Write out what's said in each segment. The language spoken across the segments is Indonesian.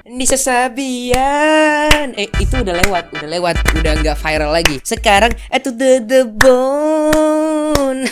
Nisa Sabian. Itu udah lewat, udah nggak viral lagi. Sekarang to the bone.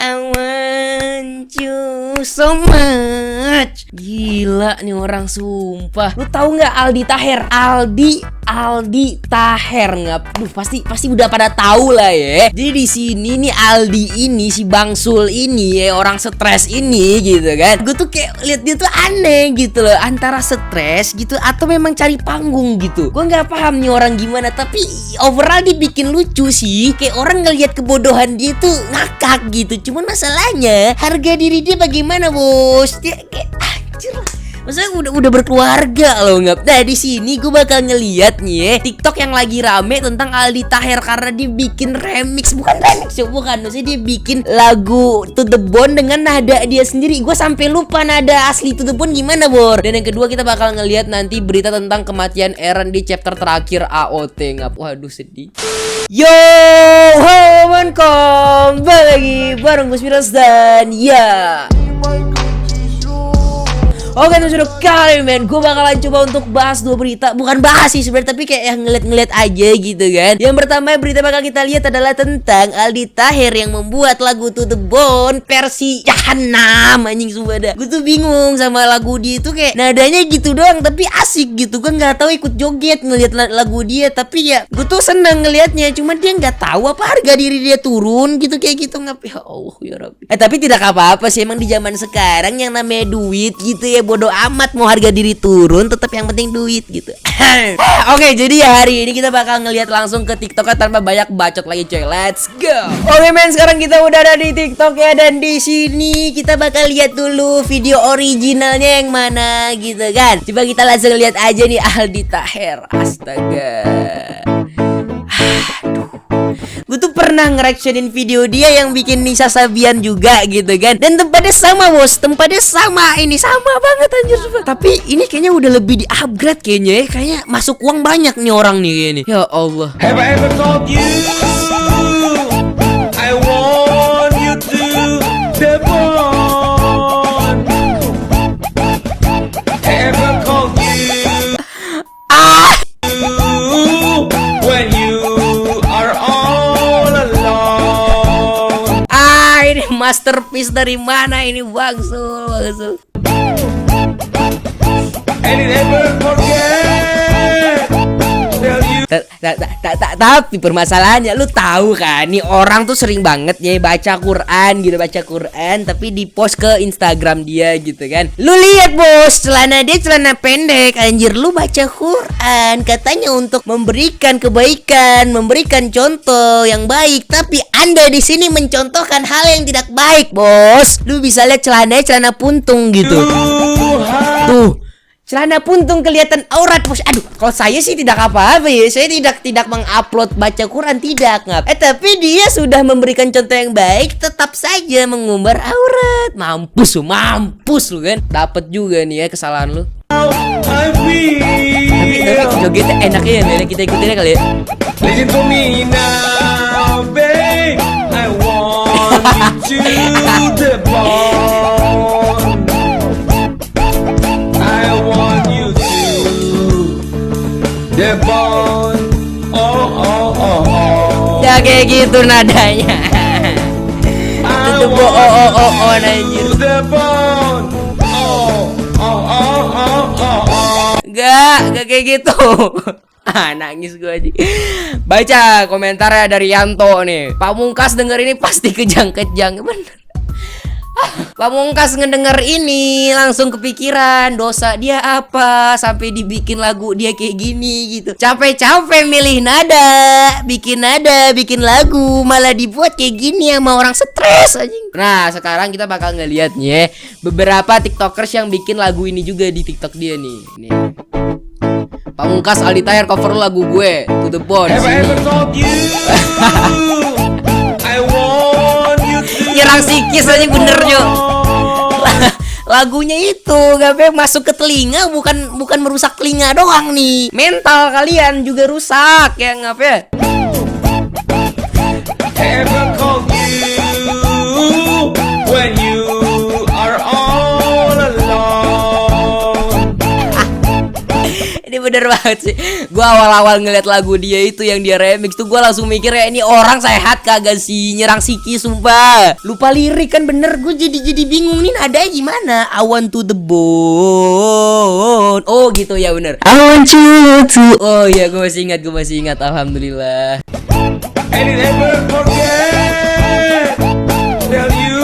I want you so much. Gila nih orang sumpah. Lu tahu nggak Aldi Taher? Aldi Taher nggak? Duh pasti udah pada tahu lah ya. Jadi di sini nih Aldi ini si Bangsul ini ya, orang stres ini gitu kan. Gue tuh kayak lihat dia tuh aneh gitu loh, antara stres gitu atau memang cari panggung gitu. Gue nggak paham nih orang gimana, tapi overall dibikin lucu sih. Kayak orang ngelihat kebodohan dia tuh ngakak gitu. Cuman masalahnya harga diri dia bagaimana bos? Dia kayak anjir lah. Maksudnya udah berkeluarga loh nggak? Nah di sini gue bakal ngeliat nih ya TikTok yang lagi rame tentang Aldi Taher karena dia bikin remix, bukan maksudnya dia bikin lagu To The Bone dengan nada dia sendiri. Gue sampai lupa nada asli To The Bone gimana bor. Dan yang kedua kita bakal ngeliat nanti berita tentang kematian Eren di chapter terakhir AOT ngap. Waduh sedih. Yo, home kembali lagi bareng Gus Miras dan ya. Oke teman-teman, kali men gue bakalan coba untuk bahas dua berita. Bukan bahas sih sebenarnya, tapi kayak yang ngeliat-ngeliat aja gitu kan. Yang pertama berita bakal kita lihat adalah tentang Aldi Taher yang membuat lagu To The Bone versi Jahanam. Anjing sumpah dah. Gue tuh bingung sama lagu dia itu, kayak nadanya gitu doang tapi asik gitu. Gue gak tahu ikut joget ngeliat lagu dia, tapi ya gue tuh seneng ngeliatnya. Cuma dia gak tahu apa harga diri dia turun gitu, kayak gitu. Ya Allah ya Rabbi. Tapi tidak apa-apa sih, emang di zaman sekarang yang namanya duit gitu ya, bodoh amat mau harga diri turun, tetap yang penting duit gitu. Oke, jadi hari ini kita bakal ngelihat langsung ke TikTok tanpa banyak bacot lagi coy. Let's go. Oke men, sekarang kita udah ada di TikTok ya, dan di sini kita bakal lihat dulu video originalnya yang mana gitu kan. Coba kita langsung lihat aja nih Aldi Taher. Astaga. Gue tuh pernah nge-reactionin video dia yang bikin Nisa Sabian juga gitu kan. Dan tempatnya sama bos, tempatnya sama. Ini sama banget anjir. Tapi ini kayaknya udah lebih di-upgrade kayaknya ya. Kayaknya masuk uang banyak nih orang nih kayaknya. Ya Allah. Have I ever told you I want you to the bone? Ever called you when you are all alone? Ini masterpiece dari mana ini Bangsul. And it never forget. Tell you. Tapi permasalahannya lu tahu kan, nih orang tuh sering banget ya baca Quran tapi di post ke Instagram dia gitu kan. Lu lihat bos, celana dia celana pendek anjir. Lu baca Quran katanya untuk memberikan kebaikan, memberikan contoh yang baik, tapi Anda di sini mencontohkan hal yang tidak baik bos. Lu bisa lihat celana puntung gitu. Tuh, celana puntung kelihatan aurat bos. Aduh, kalau saya sih tidak apa-apa ya. Saya tidak mengupload baca Quran, tidak ngap. Tapi dia sudah memberikan contoh yang baik, tetap saja mengumbar aurat. Mampus lu kan. Dapat juga nih ya kesalahan lu. Tapi jogetnya enaknya ya, men. Kita ikutinnya kali ya. Listen to me now, babe. I want you to the bone. I want you to the bone. Oh. Ya kayak gitu nadanya. Itu anjir. The bone. Gak kayak gitu. Nangis gue aja. Baca komentarnya dari Yanto nih. Pamungkas denger ini pasti kejang-kejang. Bener. Pamungkas ngedenger ini langsung kepikiran dosa dia apa sampai dibikin lagu dia kayak gini gitu. Capek-capek milih nada, bikin lagu, malah dibuat kayak gini sama orang stres anjing. Nah, sekarang kita bakal ngeliatnya beberapa TikTokers yang bikin lagu ini juga di TikTok dia nih. Nih. Pamungkas Aldi Taher cover lagu gue To The Bone. Have I ever told you I want you to nyerang sikis aja bener Jo. Lagunya itu gak masuk ke telinga, bukan merusak telinga doang nih, mental kalian juga rusak ya ngap ya. ever called you when you are all alone? bener banget sih. Gua awal-awal ngeliat lagu dia itu yang dia remix tuh gua langsung mikir ya ini orang sehat kagak sih, nyerang Siki sumpah. Lupa lirik kan bener, gue jadi bingung nih nadanya gimana. I want to the bone. Oh gitu ya bener. I want you to. Oh iya gue masih ingat alhamdulillah. And it never forget. Tell you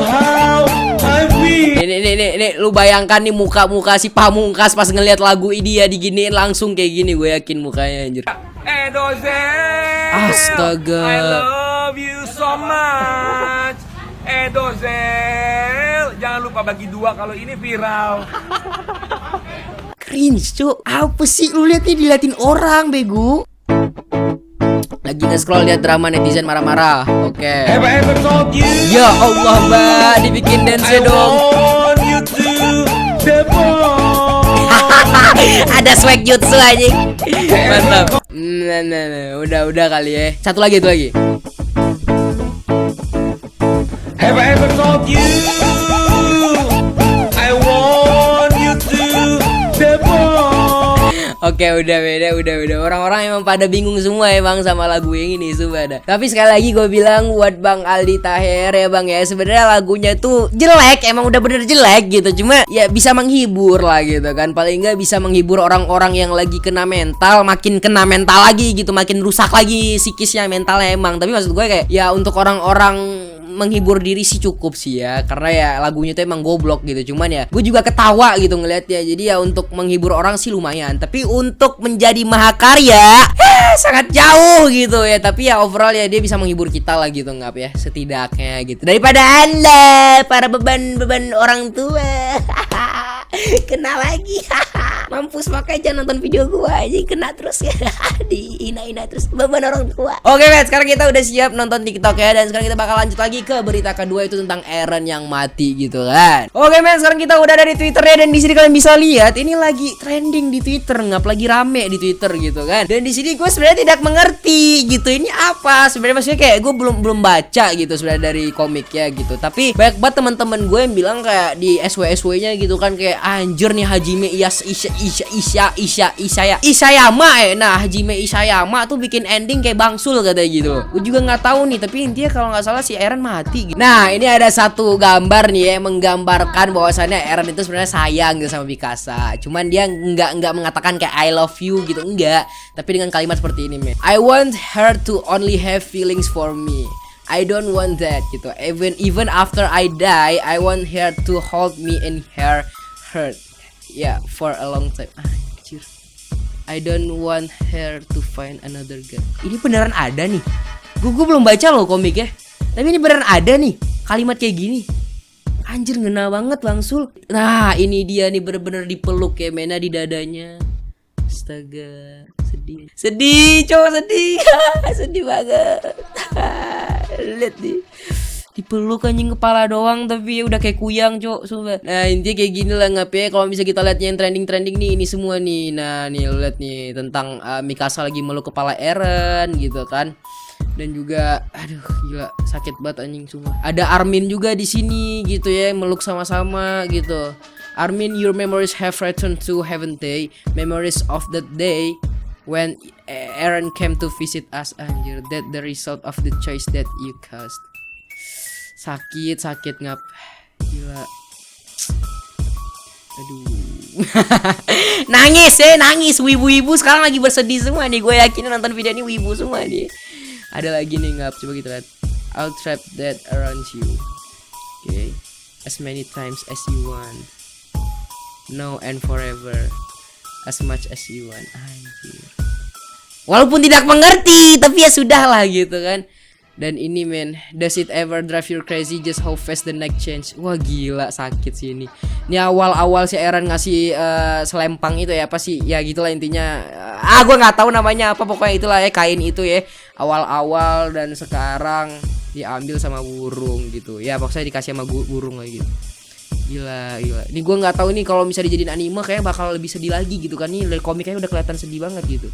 how I feel. Nih, lu bayangkan nih muka si Pamungkas pas ngeliat lagu dia diginiin langsung kayak gini, gue yakin mukanya anjir. Edozel, Astaga. I love you so much. Edozel, jangan lupa bagi 2 kalau ini viral. Cringe cuk. Apa sih lu liat nih diliatin orang bego. Lagi nge-scroll lihat drama netizen marah-marah. Oke. Have I ever told you? Ya Allah mbak, dibikin dance I dong. want you to the bone. Ada swag jutsu anjing. Mantap. Nah, udah kali ya. Satu lagi. Have I ever told you? I want you to the bone. Oke, udah. Orang-orang emang pada bingung semua ya bang sama lagu yang ini sumpah dah. Tapi sekali lagi gue bilang buat Bang Aldi Taher ya bang ya, sebenarnya lagunya tuh jelek, emang udah bener jelek gitu. Cuma ya bisa menghibur lah gitu kan. Paling nggak bisa menghibur orang-orang yang lagi kena mental, makin kena mental lagi gitu, makin rusak lagi psikisnya, mentalnya emang. Tapi maksud gue kayak ya untuk orang-orang menghibur diri sih cukup sih ya, karena ya lagunya tuh emang goblok gitu. Cuman ya gue juga ketawa gitu ngeliatnya. Jadi ya untuk menghibur orang sih lumayan, tapi untuk menjadi mahakarya sangat jauh gitu ya. Tapi ya overall ya dia bisa menghibur kita lah gitu, nggak ya, setidaknya gitu. Daripada anda para beban orang tua kena lagi. Mampus, makanya jangan nonton video gua aja, kena terus ya. Dihina-hina terus beban orang tua. Oke men, sekarang kita udah siap nonton TikTok ya. Dan sekarang kita bakal lanjut lagi ke berita kedua, itu tentang Eren yang mati gitu kan. Oke men, sekarang kita udah ada di Twitter ya. Dan di sini kalian bisa lihat ini lagi trending di Twitter, ngap lagi rame di Twitter gitu kan. Dan di sini gue sebenarnya tidak mengerti gitu, ini apa sebenarnya, maksudnya kayak gue belum baca gitu sebenarnya dari komiknya gitu. Tapi banyak banget teman-teman gue yang bilang kayak di SW-nya gitu kan, kayak anjir nih Hajime Isayama nah Hajime Isayama tuh bikin ending kayak bangsul katanya gitu. Gue juga nggak tahu nih, tapi intinya kalau nggak salah si Eren mati gitu. Nah ini ada satu gambar nih ya, menggambarkan bahwasannya Eren itu sebenarnya sayang gitu sama Mikasa. Cuman dia nggak mengatakan kayak I love you gitu, enggak. Tapi dengan kalimat seperti ini, man. I want her to only have feelings for me. I don't want that gitu. Even after I die, I want her to hold me in her heart. Yeah, for a long time. Anjir. I don't want her to find another guy. Ini beneran ada nih. Gue belum baca loh komiknya. Tapi ini beneran ada nih kalimat kayak gini. Anjir, ngena banget Bang Sul. Nah ini dia nih, bener-bener dipeluk ya Mena di dadanya. Astaga, sedih cowok, sedih banget. Lihat nih, dipeluk anjing, kepala doang tapi udah kayak kuyang cok sumpah. Nah intinya kayak gini lah ngap ya. Kalau bisa kita lihat yang trending nih, ini semua nih. Nah nih lu lihat nih tentang Mikasa lagi meluk kepala Eren gitu kan. Dan juga aduh gila sakit banget anjing semua. Ada Armin juga di sini gitu ya, meluk sama-sama gitu. Armin, your memories have returned to heaven day. Memories of that day when Eren came to visit us. Anjir, that the result of the choice that you caused. Sakit ngap. Gila. Aduh. Nangis wibu-wibu sekarang lagi bersedih semua nih. Gue yakin nonton video ini wibu semua nih. Ada lagi nih ngap, coba kita lihat. I'll trap that around you. Okay. As many times as you want. No and forever. As much as you want. Anjir. Walaupun tidak mengerti, tapi ya sudah lah gitu kan. Dan ini men, does it ever drive you crazy just how fast the night change? Wah gila sakit sih ini. Ini awal-awal si Eren ngasih selempang itu ya, apa sih? Ya gitulah intinya. Gue nggak tahu namanya apa, pokoknya itulah ya, kain itu ya. Awal-awal dan sekarang diambil sama burung gitu. Ya maksudnya dikasih sama burung lagi gitu. Gila. Ini gue nggak tahu nih kalau bisa dijadiin anime kayak bakal lebih sedih lagi gitu kan. Nih dari komiknya udah kelihatan sedih banget gitu.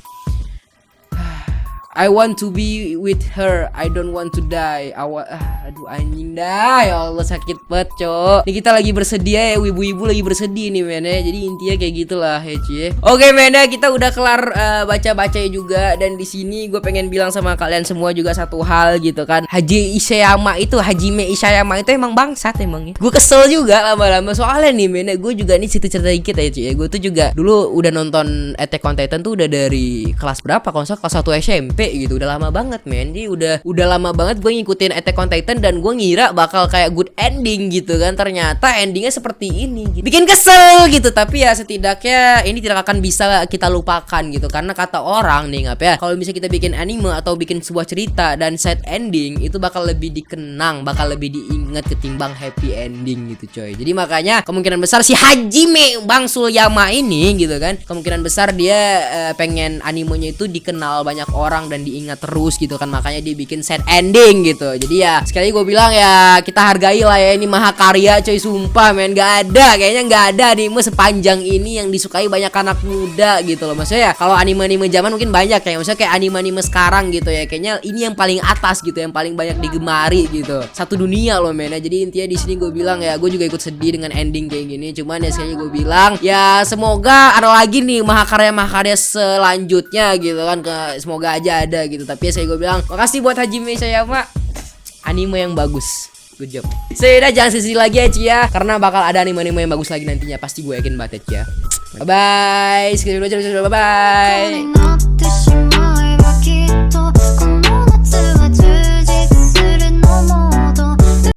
I want to be with her, I don't want to die. Aduh anjing dah, ya Allah sakit banget cok. Ini kita lagi bersedia ya, ibu-ibu lagi bersedih nih men ya. Jadi intinya kayak gitulah ya cie. Oke men ya, kita udah kelar baca-bacanya juga. Dan di sini gue pengen bilang sama kalian semua juga satu hal gitu kan. Hajime Isayama itu emang bangsat emang ya. Gue kesel juga lama-lama soalnya nih men ya. Gue juga nih cerita dikit ya cie. Gue tuh juga dulu udah nonton Attack on Titan tuh udah dari kelas berapa? Kalau nggak salah kelas 1 SMP gitu. Udah lama banget men. Jadi udah lama banget gue ngikutin Attack on Titan dan gue ngira bakal kayak good ending gitu kan. Ternyata endingnya seperti ini gitu. Bikin kesel gitu. Tapi ya setidaknya ini tidak akan bisa kita lupakan gitu. Karena kata orang nih ngap ya, kalau bisa kita bikin anime atau bikin sebuah cerita dan sad ending itu bakal lebih dikenang, bakal lebih diingat ketimbang happy ending gitu coy. Jadi makanya kemungkinan besar si Hajime Bang Suliyama ini gitu kan, kemungkinan besar dia pengen animenya itu dikenal banyak orang dan diingat terus gitu kan. Makanya dia bikin sad ending gitu. Jadi ya sekali gue bilang ya, kita hargai lah ya, ini mahakarya coy, sumpah men. Kayaknya nggak ada anime sepanjang ini yang disukai banyak anak muda gitu loh. Maksudnya ya kalau anime-anime zaman mungkin banyak ya, maksudnya kayak anime-anime sekarang gitu ya, kayaknya ini yang paling atas gitu, yang paling banyak digemari gitu satu dunia loh men ya. Jadi intinya di sini gue bilang ya, gue juga ikut sedih dengan ending kayak gini. Cuman ya sekali gue bilang ya, semoga ada lagi nih mahakarya selanjutnya gitu kan, semoga aja ada gitu. Tapi ya saya gue bilang makasih buat Hajime Isayama, anime yang bagus, good job. Sudah jangan sedih lagi ya Cia, karena bakal ada anime-anime yang bagus lagi nantinya, pasti gue yakin banget ya Cia. Bye bye, bye bye.